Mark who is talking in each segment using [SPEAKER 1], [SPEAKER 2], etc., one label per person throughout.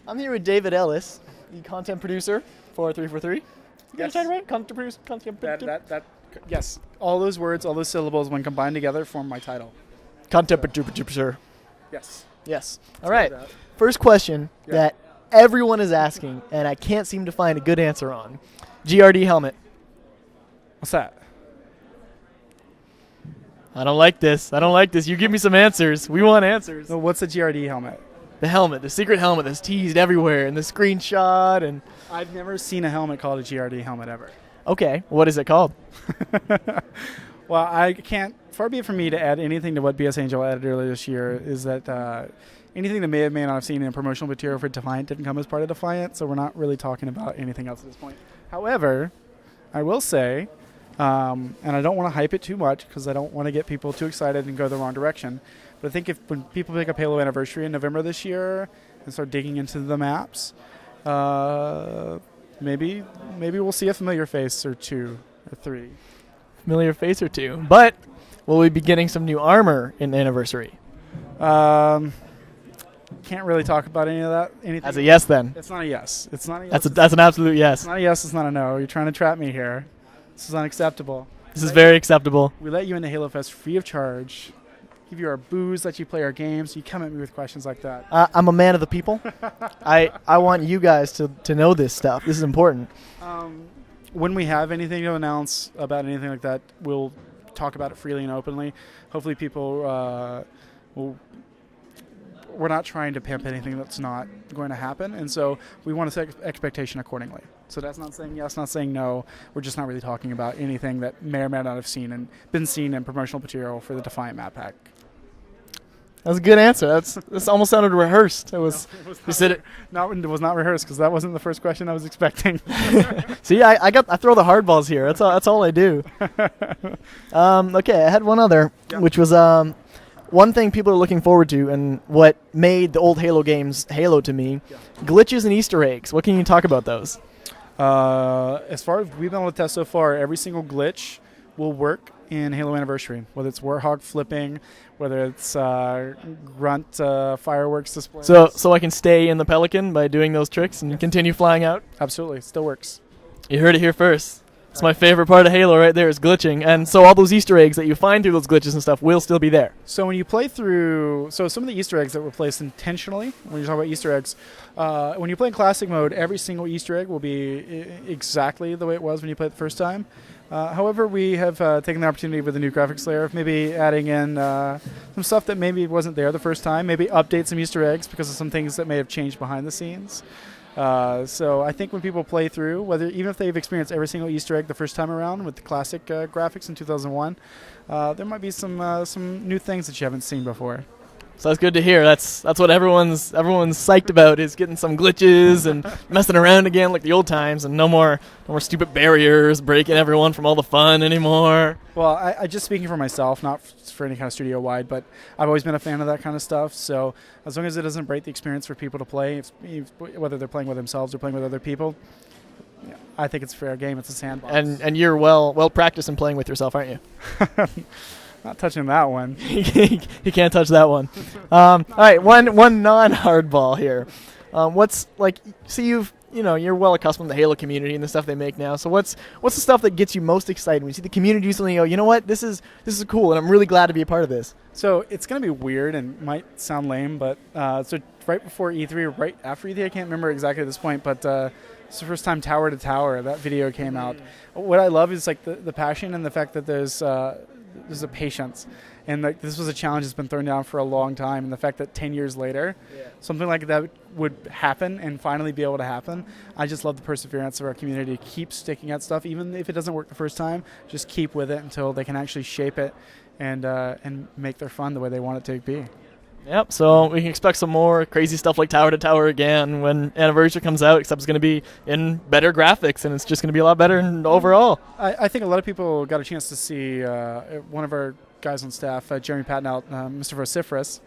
[SPEAKER 1] I'm here with David Ellis, the content producer for 343.
[SPEAKER 2] Yes.
[SPEAKER 1] Get it right? Content producer,
[SPEAKER 2] Yes. All those words, all those syllables, when combined together, form my title.
[SPEAKER 1] content producer.
[SPEAKER 2] Yes.
[SPEAKER 1] Yes. All right.
[SPEAKER 2] that.
[SPEAKER 1] First question
[SPEAKER 2] Yeah.
[SPEAKER 1] that everyone is asking, and I can't seem to find a good answer on. GRD helmet.
[SPEAKER 2] What's that?
[SPEAKER 1] I don't like this. You give me some answers. We want answers.
[SPEAKER 2] No, what's a GRD helmet?
[SPEAKER 1] The helmet, the secret helmet that's teased everywhere in the screenshot and...
[SPEAKER 2] I've never seen a helmet called a GRD helmet ever.
[SPEAKER 1] Okay, what is it called?
[SPEAKER 2] Well, I can't. Far be it from me to add anything to what BS Angel added earlier this year. Is that anything that may not have seen in promotional material for Defiant didn't come as part of Defiant, so we're not really talking about anything else at this point. However, I will say, and I don't want to hype it too much because I don't want to get people too excited and go the wrong direction. But I think when people pick up Halo Anniversary in November this year and start digging into the maps, maybe we'll see a familiar face or two or three.
[SPEAKER 1] Familiar face or two. But will we be getting some new armor in the Anniversary?
[SPEAKER 2] Can't really talk about any of that. Anything.
[SPEAKER 1] As a yes, then.
[SPEAKER 2] It's not a yes. It's not a yes.
[SPEAKER 1] That's an absolute
[SPEAKER 2] It's
[SPEAKER 1] yes.
[SPEAKER 2] not a yes. It's not a no. You're trying to trap me here. This is unacceptable.
[SPEAKER 1] This is very acceptable.
[SPEAKER 2] We let you into Halo Fest free of charge. Give you our booze, let you play our games. You come at me with questions like that.
[SPEAKER 1] I'm a man of the people. I want you guys to know this stuff. This is important.
[SPEAKER 2] When we have anything to announce about anything like that, we'll talk about it freely and openly. Hopefully people will... We're not trying to pimp anything that's not going to happen, and so we want to set expectation accordingly. So that's not saying yes, not saying no. We're just not really talking about anything that may or may not have been seen in promotional material for the Defiant map pack.
[SPEAKER 1] That was a good answer. This almost sounded rehearsed. It was.
[SPEAKER 2] No, it
[SPEAKER 1] You said it.
[SPEAKER 2] was not rehearsed because that wasn't the first question I was expecting.
[SPEAKER 1] See, I throw the hardballs here. That's all I do. Okay, I had one other, which was one thing people are looking forward to, and what made the old Halo games Halo to me, glitches and Easter eggs. What can you talk about those?
[SPEAKER 2] As far as we've been able to test so far, every single glitch will work in Halo Anniversary, whether it's Warthog flipping, whether it's grunt fireworks display.
[SPEAKER 1] So I can stay in the Pelican by doing those tricks and continue flying out?
[SPEAKER 2] Absolutely, still works.
[SPEAKER 1] You heard it here first. It's my favorite part of Halo right there is glitching, and so all those Easter eggs that you find through those glitches and stuff will still be there.
[SPEAKER 2] So when you play through, some of the Easter eggs that were placed intentionally, when you talk about Easter eggs, when you play in Classic mode, every single Easter egg will be exactly the way it was when you played it the first time. However, we have taken the opportunity with the new graphics layer of maybe adding in some stuff that maybe wasn't there the first time, maybe update some Easter eggs because of some things that may have changed behind the scenes. So I think when people play through, even if they've experienced every single Easter egg the first time around with the classic graphics in 2001, there might be some new things that you haven't seen before.
[SPEAKER 1] So that's good to hear. That's what everyone's psyched about, is getting some glitches and messing around again like the old times, and no more stupid barriers breaking everyone from all the fun anymore.
[SPEAKER 2] Well, I just speaking for myself, not for any kind of studio wide, but I've always been a fan of that kind of stuff. So as long as it doesn't break the experience for people to play, whether they're playing with themselves or playing with other people, I think it's a fair game. It's a sandbox.
[SPEAKER 1] And you're well practiced in playing with yourself, aren't you?
[SPEAKER 2] Not touching that one.
[SPEAKER 1] You can't touch that one. All right, one non-hardball here. What's like? So you're well accustomed to the Halo community and the stuff they make now. So what's the stuff that gets you most excited when you see the community do something? You go, you know what? This is cool, and I'm really glad to be a part of this.
[SPEAKER 2] So it's gonna be weird and might sound lame, but so right before E3 or right after E3, I can't remember exactly at this point, but it's the first time Tower to Tower that video came out. What I love is like the passion and the fact that there's a patience, and like this was a challenge that's been thrown down for a long time, and the fact that 10 years later something like that would happen and finally be able to happen. I just love the perseverance of our community to keep sticking at stuff, even if it doesn't work the first time. Just keep with it until they can actually shape it and make their fun the way they want it to be.
[SPEAKER 1] Yep, so we can expect some more crazy stuff like Tower to Tower again when Anniversary comes out, except it's going to be in better graphics, and it's just going to be a lot better overall.
[SPEAKER 2] I think a lot of people got a chance to see one of our guys on staff, Jeremy Patnout, Mr. Vociferous,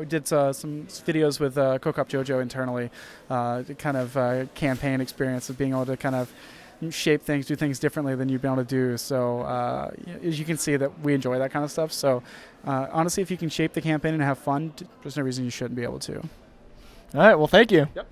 [SPEAKER 2] did some videos with Kokop Jojo internally, kind of campaign experience of being able to kind of shape things, do things differently than you'd be able to do. So as you can see that we enjoy that kind of stuff. So honestly, if you can shape the campaign and have fun, there's no reason you shouldn't be able to.
[SPEAKER 1] All right, well, thank you.
[SPEAKER 2] Yep.